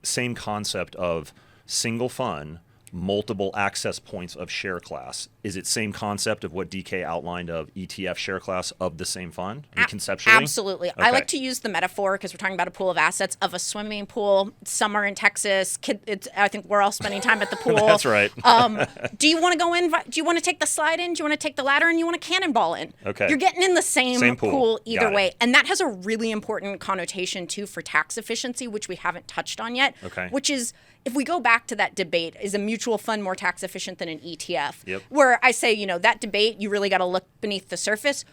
same concept of single fund, multiple access points of share class. Is it same concept of what DK outlined of ETF share class of the same fund, I mean, conceptually? Absolutely. Okay. I like to use the metaphor, because we're talking about a pool of assets, of a swimming pool. Summer in Texas. I think we're all spending time at the pool. That's right. Do you want to go in? Do you want to take the slide in? Do you want to take the ladder in? You want to cannonball in? Okay. You're getting in the same pool either Got it. way. And that has a really important connotation, too, for tax efficiency, which we haven't touched on yet. Okay. Which is, if we go back to that debate, is a mutual fund more tax efficient than an ETF? Yep. Where I say, that debate, you really got to look beneath the surface.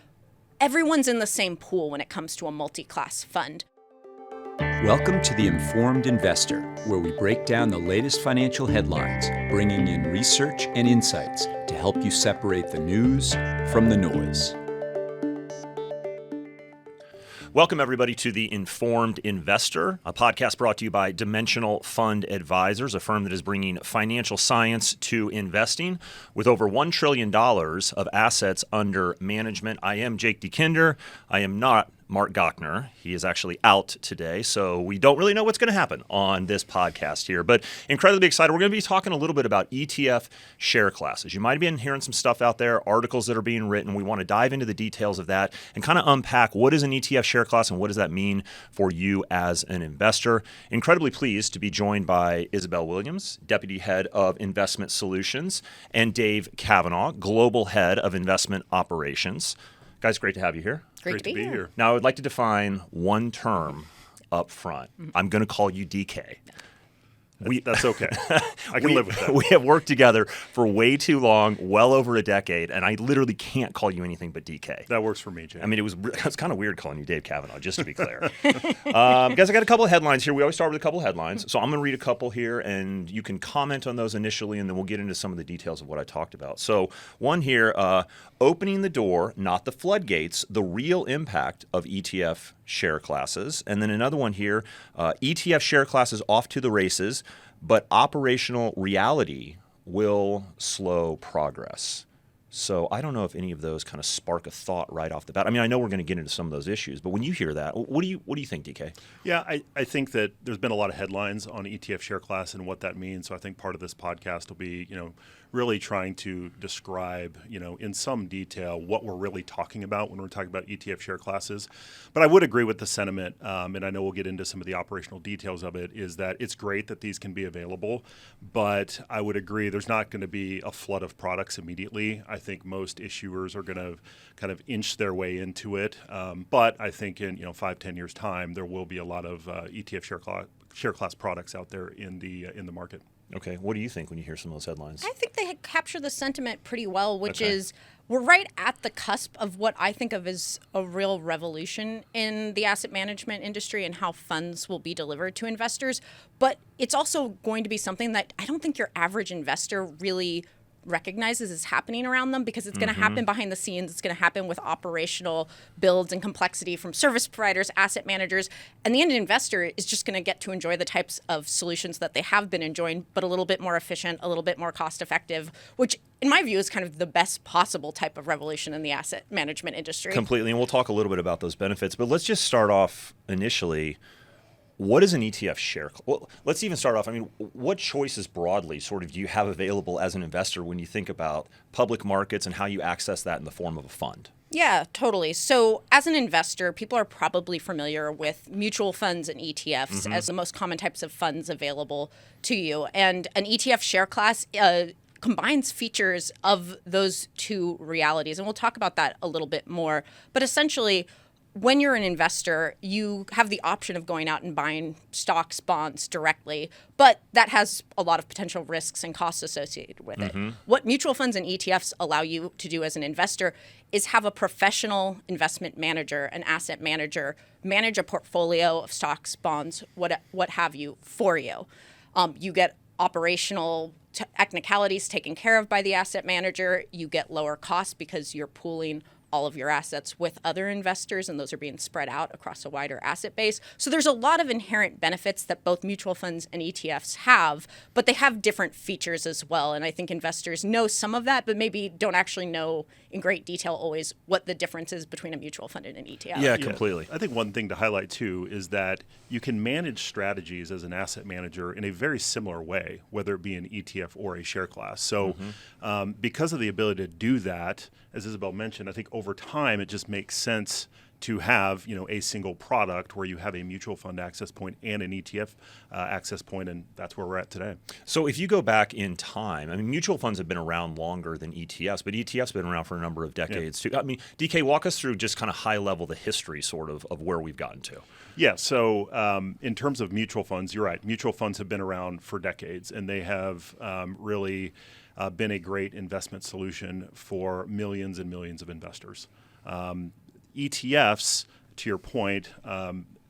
Everyone's in the same pool when it comes to a multi-class fund. Welcome to The Informed Investor, where we break down the latest financial headlines, bringing in research and insights to help you separate the news from the noise. Welcome, everybody, to The Informed Investor, a podcast brought to you by Dimensional Fund Advisors, a firm that is bringing financial science to investing with over $1 trillion of assets under management. I am Jake DeKinder. I am not Mark Gochner. He is actually out today, so we don't really know what's going to happen on this podcast here, but incredibly excited. We're going to be talking a little bit about ETF share classes. You might have been hearing some stuff out there, articles that are being written. We want to dive into the details of that and kind of unpack what is an ETF share class and what does that mean for you as an investor. Incredibly pleased to be joined by Isabel Williams, Deputy Head of Investment Solutions, and Dave Kavanaugh, Global Head of Investment Operations. Guys, great to have you here. Great to be here. Now, I would like to define one term up front. I'm going to call you DK. That's okay. I can live with that. We have worked together for way too long, well over a decade, and I literally can't call you anything but DK. That works for me, Jay. I mean, it's kind of weird calling you Dave Kavanaugh, just to be clear. Guys, I got a couple of headlines here. We always start with a couple of headlines. So I'm going to read a couple here, and you can comment on those initially, and then we'll get into some of the details of what I talked about. So one here, opening the door, not the floodgates, the real impact of ETF share classes. And then another one here, ETF share classes off to the races, but operational reality will slow progress. So I don't know if any of those kind of spark a thought right off the bat. I mean, I know we're going to get into some of those issues, but when you hear that, what do you think, DK? Yeah, I think that there's been a lot of headlines on ETF share class and what that means. So I think part of this podcast will be, really trying to describe, in some detail what we're really talking about when we're talking about ETF share classes. But I would agree with the sentiment, and I know we'll get into some of the operational details of it, is that it's great that these can be available, but I would agree there's not going to be a flood of products immediately. I think most issuers are going to kind of inch their way into it. But I think in 5-10 years' time, there will be a lot of ETF share class products out there in the market. Okay, what do you think when you hear some of those headlines? I think they capture the sentiment pretty well, which is we're right at the cusp of what I think of as a real revolution in the asset management industry and how funds will be delivered to investors. But it's also going to be something that I don't think your average investor really recognizes is happening around them, because it's going to happen behind the scenes. It's going to happen with operational builds and complexity from service providers, asset managers, and the end investor is just going to get to enjoy the types of solutions that they have been enjoying, but a little bit more efficient, a little bit more cost effective, which in my view is kind of the best possible type of revolution in the asset management industry. Completely, and we'll talk a little bit about those benefits, but let's just start off initially. What is an ETF share? Well, let's even start off. I mean, what choices broadly sort of do you have available as an investor when you think about public markets and how you access that in the form of a fund? Yeah, totally. So as an investor, people are probably familiar with mutual funds and ETFs as the most common types of funds available to you. And an ETF share class combines features of those two realities. And we'll talk about that a little bit more. But essentially, when you're an investor, you have the option of going out and buying stocks, bonds directly, but that has a lot of potential risks and costs associated with it. What mutual funds and ETFs allow you to do as an investor is have a professional investment manager, an asset manager, manage a portfolio of stocks, bonds, what have you, for you. You get operational technicalities taken care of by the asset manager. You get lower costs because you're pooling all of your assets with other investors, and those are being spread out across a wider asset base. So there's a lot of inherent benefits that both mutual funds and ETFs have, but they have different features as well. And I think investors know some of that, but maybe don't actually know in great detail always what the difference is between a mutual fund and an ETF. Yeah, completely. I think one thing to highlight too is that you can manage strategies as an asset manager in a very similar way, whether it be an ETF or a share class. So because of the ability to do that, as Isabel mentioned, I think over time it just makes sense to have a single product where you have a mutual fund access point and an ETF access point, and that's where we're at today. So if you go back in time, I mean, mutual funds have been around longer than ETFs, but ETFs have been around for a number of decades too. I mean, DK, walk us through just kind of high level the history sort of where we've gotten to. Yeah, so in terms of mutual funds, you're right. Mutual funds have been around for decades, and they have really been a great investment solution for millions and millions of investors. ETFs, to your point,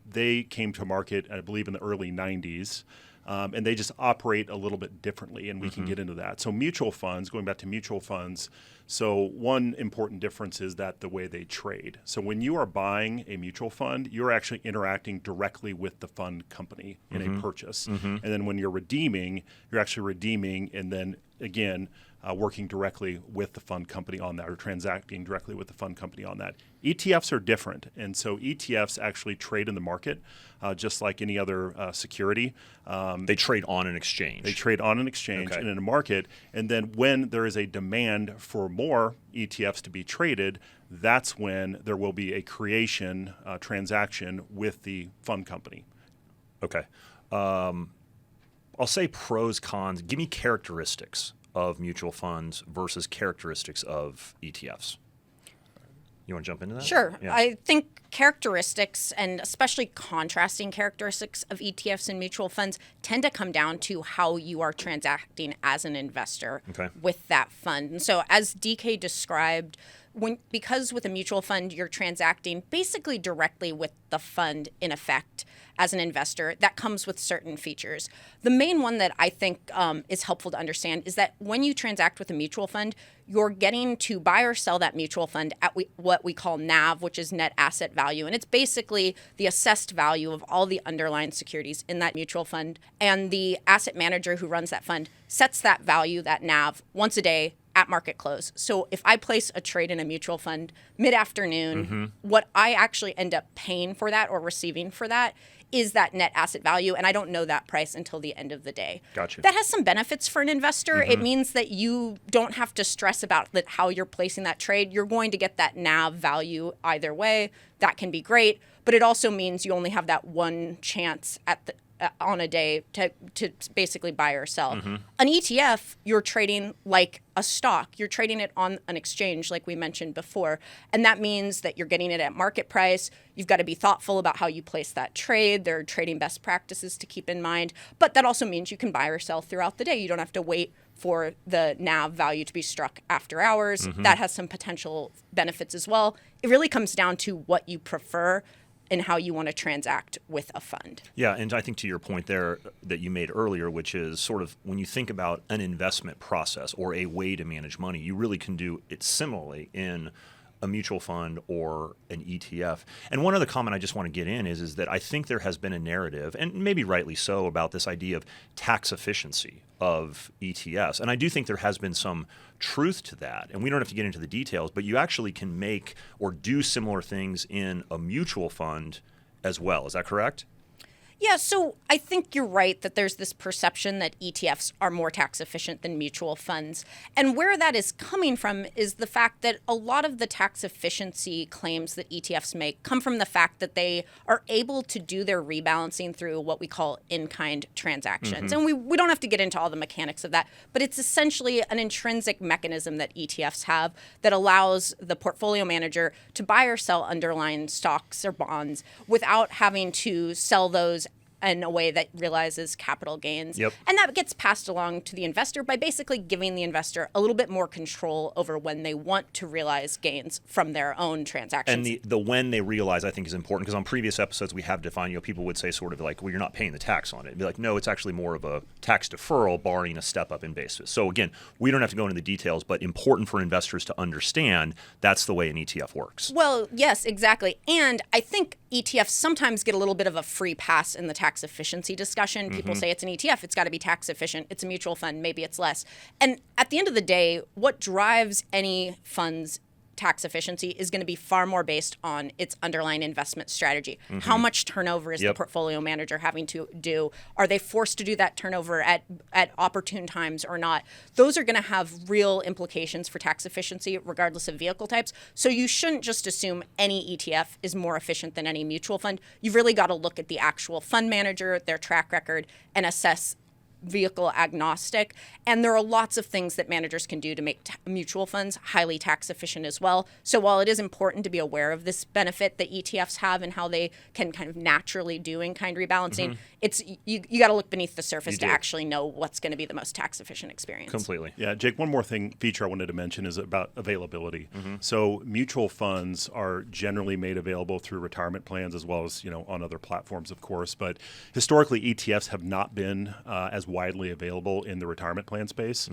they came to market, I believe, in the early 90s, and they just operate a little bit differently, and we can get into that. So mutual funds, going back to mutual funds, so one important difference is that the way they trade. So when you are buying a mutual fund, you're actually interacting directly with the fund company in a purchase. And then when you're redeeming, you're actually redeeming and then, again, working directly with the fund company on that, or transacting directly with the fund company on that. ETFs are different, and so ETFs actually trade in the market just like any other security. They trade on an exchange. They trade on an exchange and in a market, and then when there is a demand for more ETFs to be traded, that's when there will be a creation transaction with the fund company. Okay. I'll say pros, cons. Give me characteristics of mutual funds versus characteristics of ETFs. You want to jump into that? Sure. Yeah. I think characteristics, and especially contrasting characteristics of ETFs and mutual funds, tend to come down to how you are transacting as an investor with that fund. And so as DK described, because with a mutual fund, you're transacting basically directly with the fund in effect as an investor, that comes with certain features. The main one that I think is helpful to understand is that when you transact with a mutual fund, you're getting to buy or sell that mutual fund at what we call NAV, which is net asset value. And it's basically the assessed value of all the underlying securities in that mutual fund. And the asset manager who runs that fund sets that value, that NAV, once a day at market close. So if I place a trade in a mutual fund mid-afternoon, what I actually end up paying for that or receiving for that is that net asset value, and I don't know that price until the end of the day. Gotcha. That has some benefits for an investor. It means that you don't have to stress about how you're placing that trade. You're going to get that NAV value either way. That can be great, but it also means you only have that one chance on a day to basically buy or sell. An ETF, you're trading like a stock. You're trading it on an exchange, like we mentioned before. And that means that you're getting it at market price. You've got to be thoughtful about how you place that trade. There are trading best practices to keep in mind. But that also means you can buy or sell throughout the day. You don't have to wait for the NAV value to be struck after hours. That has some potential benefits as well. It really comes down to what you prefer and how you want to transact with a fund. Yeah, and I think to your point there that you made earlier, which is sort of when you think about an investment process or a way to manage money, you really can do it similarly in a mutual fund or an ETF. And one other comment I just want to get in is that I think there has been a narrative, and maybe rightly so, about this idea of tax efficiency of ETFs. And I do think there has been some truth to that. And we don't have to get into the details, but you actually can make or do similar things in a mutual fund as well. Is that correct? Yeah, so I think you're right that there's this perception that ETFs are more tax efficient than mutual funds. And where that is coming from is the fact that a lot of the tax efficiency claims that ETFs make come from the fact that they are able to do their rebalancing through what we call in-kind transactions. And we don't have to get into all the mechanics of that, but it's essentially an intrinsic mechanism that ETFs have that allows the portfolio manager to buy or sell underlying stocks or bonds without having to sell those in a way that realizes capital gains. Yep. And that gets passed along to the investor by basically giving the investor a little bit more control over when they want to realize gains from their own transactions. And the when they realize, I think, is important, because on previous episodes we have defined, people would say sort of like, well, you're not paying the tax on it. It'd be like, no, it's actually more of a tax deferral barring a step up in basis. So again, we don't have to go into the details, but important for investors to understand that's the way an ETF works. Well, yes, exactly. And I think ETFs sometimes get a little bit of a free pass in the tax efficiency discussion. People say it's an ETF, it's got to be tax efficient. It's a mutual fund, maybe it's less. And at the end of the day, what drives any fund's tax efficiency is going to be far more based on its underlying investment strategy. How much turnover is the portfolio manager having to do? Are they forced to do that turnover at opportune times or not? Those are going to have real implications for tax efficiency regardless of vehicle types. So you shouldn't just assume any ETF is more efficient than any mutual fund. You've really got to look at the actual fund manager, their track record, and assess vehicle agnostic. And there are lots of things that managers can do to make mutual funds highly tax efficient as well. So while it is important to be aware of this benefit that ETFs have and how they can kind of naturally do in-kind rebalancing, it's you got to look beneath the surface to actually know what's going to be the most tax efficient experience. Completely. Yeah, Jake, one more feature I wanted to mention is about availability. So mutual funds are generally made available through retirement plans as well as, on other platforms, of course. But historically, ETFs have not been as widely available in the retirement plan space.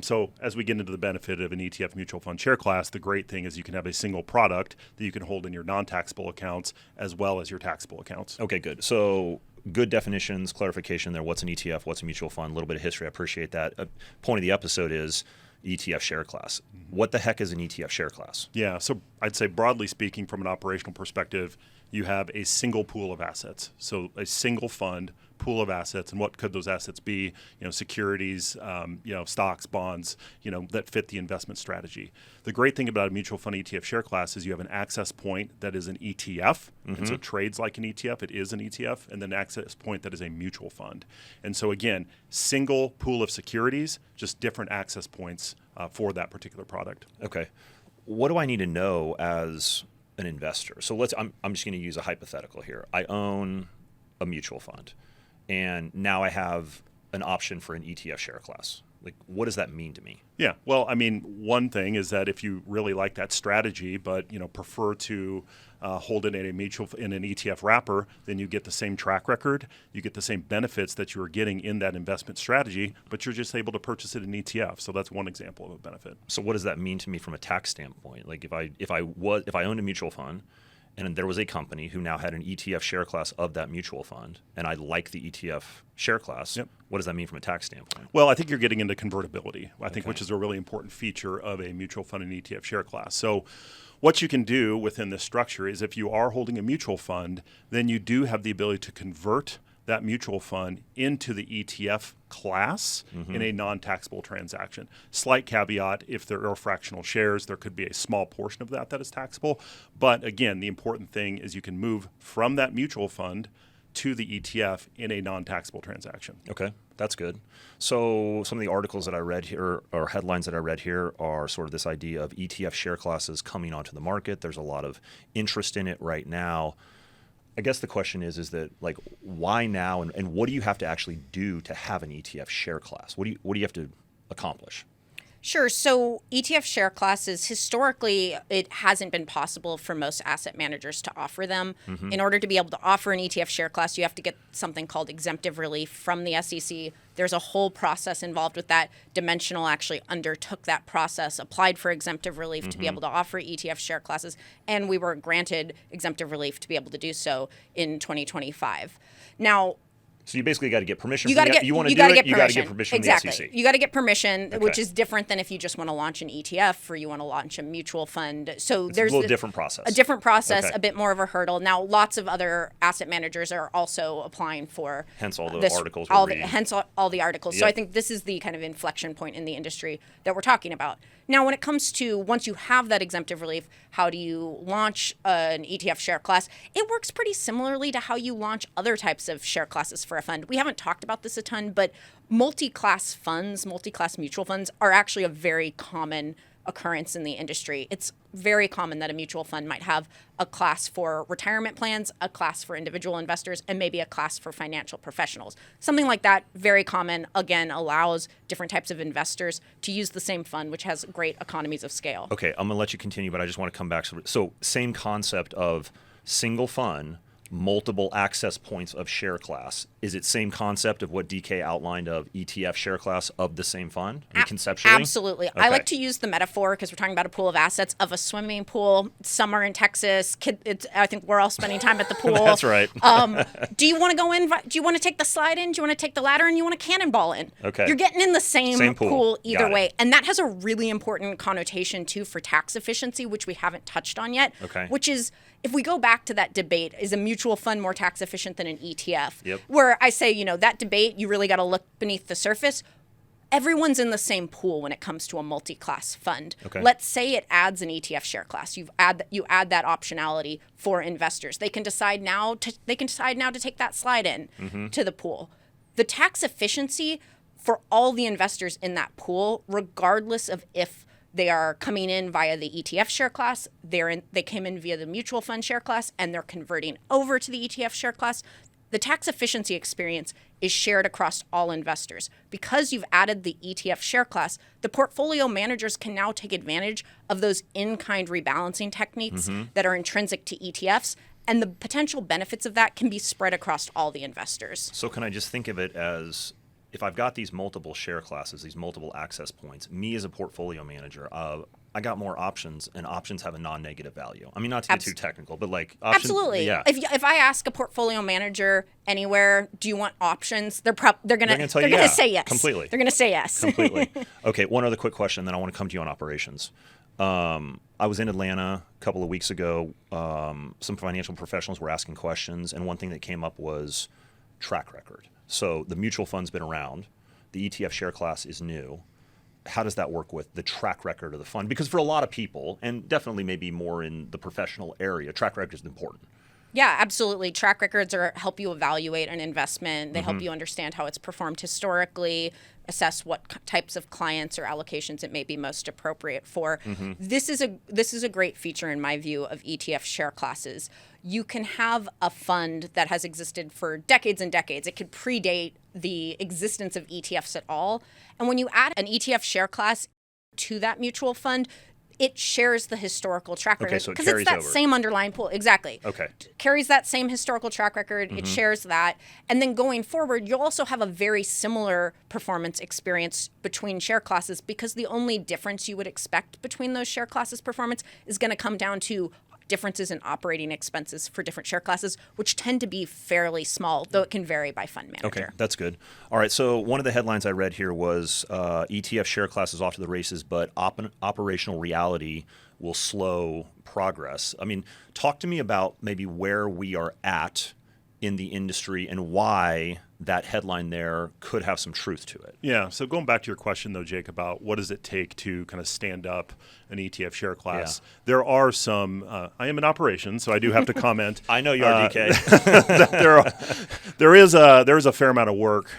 So as we get into the benefit of an ETF mutual fund share class, the great thing is you can have a single product that you can hold in your non-taxable accounts as well as your taxable accounts. Okay, good. So good definitions, clarification there. What's an ETF? What's a mutual fund? A little bit of history. I appreciate that. Point of the episode is ETF share class. What the heck is an ETF share class? Yeah, so I'd say broadly speaking, from an operational perspective, you have a single pool of assets. So a single fund pool of assets, and what could those assets be? Securities, stocks, bonds, that fit the investment strategy. The great thing about a mutual fund ETF share class is you have an access point that is an ETF, and so it trades like an ETF. It is an ETF, and then an access point that is a mutual fund. And so again, single pool of securities, just different access points for that particular product. Okay, what do I need to know as an investor? So I'm just going to use a hypothetical here. I own a mutual fund, and now I have an option for an ETF share class. Like, what does that mean to me? Yeah, well, I mean, one thing is that if you really like that strategy, but prefer to hold it in an ETF wrapper, then you get the same track record, you get the same benefits that you were getting in that investment strategy, but you're just able to purchase it in ETF. So that's one example of a benefit. So what does that mean to me from a tax standpoint? Like, if I owned a mutual fund, and there was a company who now had an ETF share class of that mutual fund, and I like the ETF share class, what does that mean from a tax standpoint? Well, I think you're getting into convertibility, which is a really important feature of a mutual fund and ETF share class. So what you can do within this structure is if you are holding a mutual fund, then you do have the ability to convert that mutual fund into the ETF class in a non-taxable transaction. Slight caveat, if there are fractional shares, there could be a small portion of that is taxable. But again, the important thing is you can move from that mutual fund to the ETF in a non-taxable transaction. Okay, that's good. So some of the articles that I read here, or headlines that I read here, are sort of this idea of ETF share classes coming onto the market. There's a lot of interest in it right now. I guess the question is that, like, why now, and what do you have to actually do to have an ETF share class? What do you have to accomplish? Sure. So ETF share classes, historically, it hasn't been possible for most asset managers to offer them. In order to be able to offer an ETF share class, you have to get something called exemptive relief from the SEC. There's a whole process involved with that. Dimensional actually undertook that process, applied for exemptive relief to be able to offer ETF share classes, and we were granted exemptive relief to be able to do so in 2025. Now, So you basically got to get permission. You got to get you permission. Exactly. From the SEC. You got to get permission, Okay. which is different than if you just want to launch an ETF or you want to launch a mutual fund. So It's there's a little different process. A different process, Okay. a bit more of a hurdle. Now, lots of other asset managers are also applying for. Hence all the this, articles all we're the, reading. hence all the articles. So Yep. I think this is the kind of inflection point in the industry that we're talking about. Now, when it comes to once you have that exemptive relief, how do you launch an ETF share class? It works pretty similarly to how you launch other types of share classes for a fund. We haven't talked about this a ton, but multi-class funds, multi-class mutual funds are actually a very common occurrence in the industry. It's very common that a mutual fund might have a class for retirement plans, a class for individual investors, and maybe a class for financial professionals. Something like that, very common, again, allows different types of investors to use the same fund, which has great economies of scale. Okay, I'm going to let you continue, but I just want to come back. So same concept of single fund, multiple access points of share class. Is it same concept of what DK outlined of ETF share class of the same fund, conceptually? Absolutely. Okay. I like to use the metaphor, because we're talking about a pool of assets, of a swimming pool. Summer in Texas. I think we're all spending time at the pool. That's right. Do you want to go in? Do you want to take the slide in? Do you want to take the ladder in? You want to cannonball in? Okay. You're getting in the same pool. either Got it. way. And that has a really important connotation, too, for tax efficiency, which we haven't touched on yet. Okay. Which is, if we go back to that debate, is a mutual fund more tax efficient than an ETF? Yep. Where I say, that debate, you really got to look beneath the surface. Everyone's in the same pool when it comes to a multi-class fund. Okay. Let's say it adds an ETF share class. You add that optionality for investors. They can decide now to take that slide in to the pool. The tax efficiency for all the investors in that pool, regardless of if they are coming in via the ETF share class, they came in via the mutual fund share class, and they're converting over to the ETF share class. The tax efficiency experience is shared across all investors. Because you've added the ETF share class, the portfolio managers can now take advantage of those in-kind rebalancing techniques that are intrinsic to ETFs, and the potential benefits of that can be spread across all the investors. So can I just think of it as, if I've got these multiple share classes, these multiple access points, me as a portfolio manager, I got more options, and options have a non-negative value. I mean, not to get too technical, but like options. Absolutely. Yeah. If I ask a portfolio manager anywhere, do you want options? They're gonna say yes. Completely. They're gonna say yes. Completely. Okay. One other quick question, then I want to come to you on operations. I was in Atlanta a couple of weeks ago. Some financial professionals were asking questions, and one thing that came up was track record. So the mutual fund's been around. The ETF share class is new. How does that work with the track record of the fund? Because for a lot of people, and definitely maybe more in the professional area, track record is important. Yeah, absolutely. Track records help you evaluate an investment. They help you understand how it's performed historically, assess what types of clients or allocations it may be most appropriate for. This is a great feature, in my view, of ETF share classes. You can have a fund that has existed for decades and decades. It could predate the existence of ETFs at all. And when you add an ETF share class to that mutual fund, it shares the historical track record. Okay, so it because carries it's that over. same underlying pool. Exactly. Okay. Carries that same historical track record. It shares that. And then going forward, you'll also have a very similar performance experience between share classes, because the only difference you would expect between those share classes' performance is going to come down to differences in operating expenses for different share classes, which tend to be fairly small, though it can vary by fund manager. Okay, that's good. All right, so one of the headlines I read here was ETF share class is off to the races, but operational reality will slow progress. I mean, talk to me about maybe where we are at in the industry and why that headline there could have some truth to it. Yeah. So going back to your question, though, Jake, about what does it take to kind of stand up an ETF share class, there are some, I am in operations, so I do have to comment. I know you are, DK. there is a fair amount of work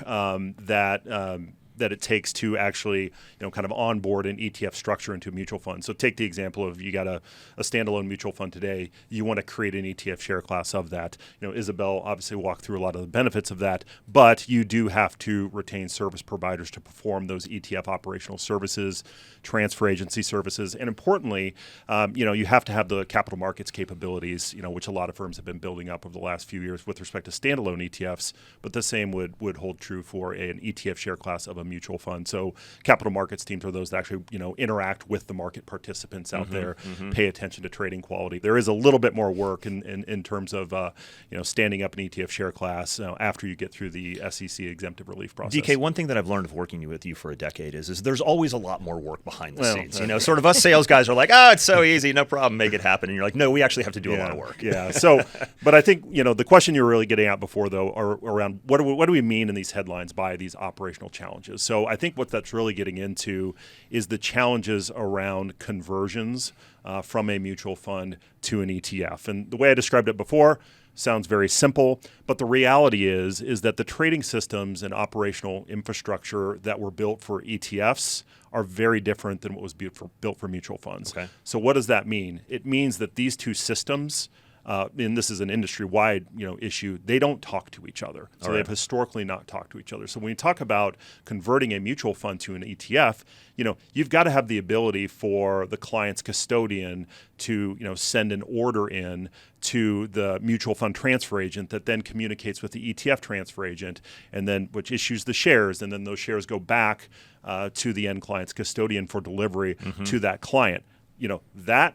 that it takes to actually, kind of onboard an ETF structure into a mutual fund. So take the example of, you got a standalone mutual fund today. You want to create an ETF share class of that. Isabel obviously walked through a lot of the benefits of that, but you do have to retain service providers to perform those ETF operational services, transfer agency services, and importantly, you have to have the capital markets capabilities, which a lot of firms have been building up over the last few years with respect to standalone ETFs. But the same would hold true for an ETF share class of a mutual fund. So capital markets teams are those that actually, interact with the market participants out there, pay attention to trading quality. There is a little bit more work in terms of, standing up an ETF share class after you get through the SEC exemptive relief process. DK, one thing that I've learned of working with you for a decade is there's always a lot more work behind the scenes. Sort of us sales guys are like, it's so easy, no problem, make it happen. And you're like, no, we actually have to do a lot of work. Yeah. So, but I think, the question you're really getting at before, though, are around what do we mean in these headlines by these operational challenges? So I think what that's really getting into is the challenges around conversions from a mutual fund to an ETF. And the way I described it before, sounds very simple, but the reality is that the trading systems and operational infrastructure that were built for ETFs are very different than what was built for mutual funds. Okay. So what does that mean? It means that these two systems, and this is an industry-wide issue, they don't talk to each other. So they've historically not talked to each other. So when you talk about converting a mutual fund to an ETF, you've got to have the ability for the client's custodian to send an order in to the mutual fund transfer agent that then communicates with the ETF transfer agent, and then which issues the shares, and then those shares go back to the end client's custodian for delivery to that client. That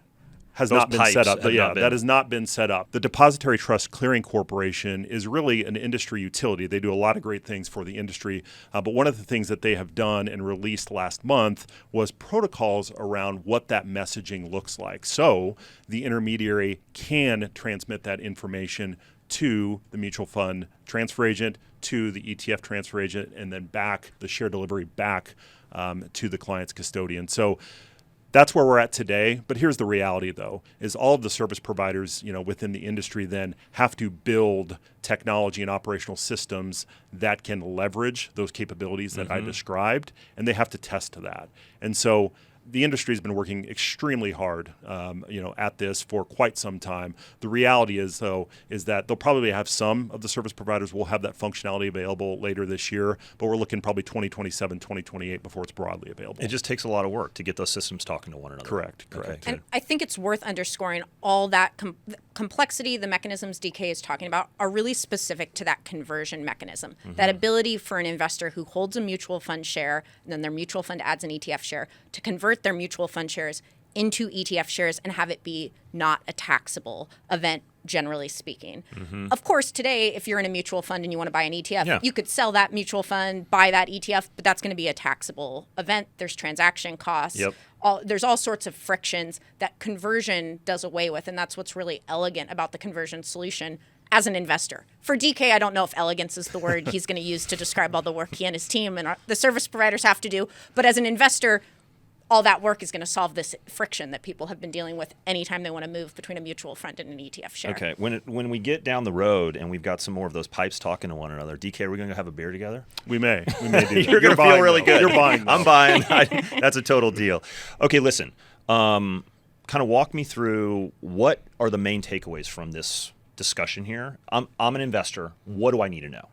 has Those not been pipes set up. have not been. That has not been set up. The Depository Trust Clearing Corporation is really an industry utility. They do a lot of great things for the industry, but one of the things that they have done and released last month was protocols around what that messaging looks like. So the intermediary can transmit that information to the mutual fund transfer agent, to the ETF transfer agent, and then back the share delivery back to the client's custodian. So that's where we're at today. But here's the reality, though, is all of the service providers, within the industry then have to build technology and operational systems that can leverage those capabilities that I described, and they have to test to that. And so the industry has been working extremely hard, at this for quite some time. The reality is that they'll probably have some of the service providers will have that functionality available later this year, but we're looking probably 2027, 2028 before it's broadly available. It just takes a lot of work to get those systems talking to one another. Correct. Okay. And I think it's worth underscoring all that complexity, the mechanisms DK is talking about are really specific to that conversion mechanism, that ability for an investor who holds a mutual fund share, and then their mutual fund adds an ETF share, to convert their mutual fund shares into ETF shares and have it be not a taxable event, generally speaking. Of course, today, if you're in a mutual fund and you want to buy an ETF, you could sell that mutual fund, buy that ETF, but that's going to be a taxable event. There's transaction costs. Yep. There's all sorts of frictions that conversion does away with, and that's what's really elegant about the conversion solution as an investor. For DK, I don't know if elegance is the word he's going to use to describe all the work he and his team and the service providers have to do, but as an investor, all that work is going to solve this friction that people have been dealing with anytime they want to move between a mutual fund and an ETF share. Okay. When we get down the road and we've got some more of those pipes talking to one another, DK, are we going to have a beer together? We may do that. You're going to feel really good. You're buying. I'm buying. That's a total deal. Okay, listen. Kind of walk me through what are the main takeaways from this discussion here. I'm an investor. What do I need to know?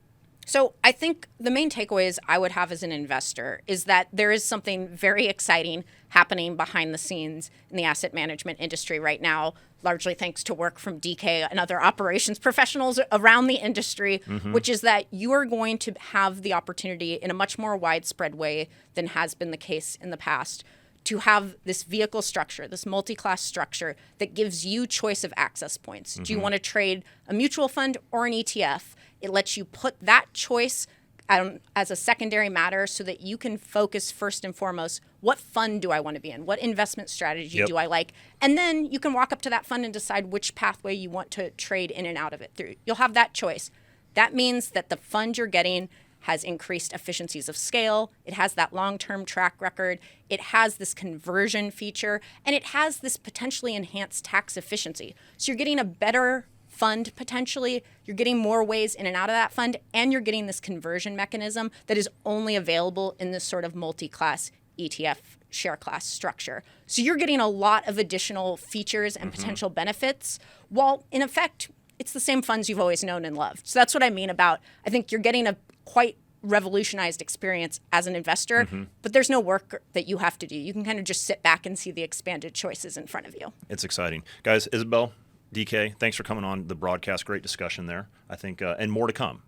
So I think the main takeaways I would have as an investor is that there is something very exciting happening behind the scenes in the asset management industry right now, largely thanks to work from DK and other operations professionals around the industry, which is that you are going to have the opportunity in a much more widespread way than has been the case in the past to have this vehicle structure, this multi-class structure that gives you choice of access points. Do you want to trade a mutual fund or an ETF? It lets you put that choice as a secondary matter so that you can focus first and foremost, what fund do I want to be in? What investment strategy do I like? And then you can walk up to that fund and decide which pathway you want to trade in and out of it through. You'll have that choice. That means that the fund you're getting has increased efficiencies of scale. It has that long-term track record. It has this conversion feature, and it has this potentially enhanced tax efficiency. So you're getting a better fund potentially, you're getting more ways in and out of that fund, and you're getting this conversion mechanism that is only available in this sort of multi-class ETF share class structure. So you're getting a lot of additional features and potential benefits, while in effect, it's the same funds you've always known and loved. So that's what I mean about, I think you're getting a quite revolutionized experience as an investor, but there's no work that you have to do. You can kind of just sit back and see the expanded choices in front of you. It's exciting. Guys, Isabel, DK, thanks for coming on the broadcast. Great discussion there, I think, and more to come.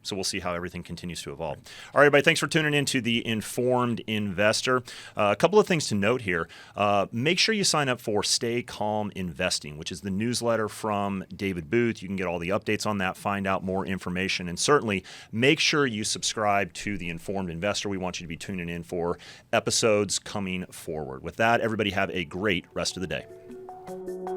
So we'll see how everything continues to evolve. All right, everybody, thanks for tuning in to The Informed Investor. A couple of things to note here. Make sure you sign up for Stay Calm Investing, which is the newsletter from David Booth. You can get all the updates on that, find out more information, and certainly make sure you subscribe to The Informed Investor. We want you to be tuning in for episodes coming forward. With that, everybody have a great rest of the day.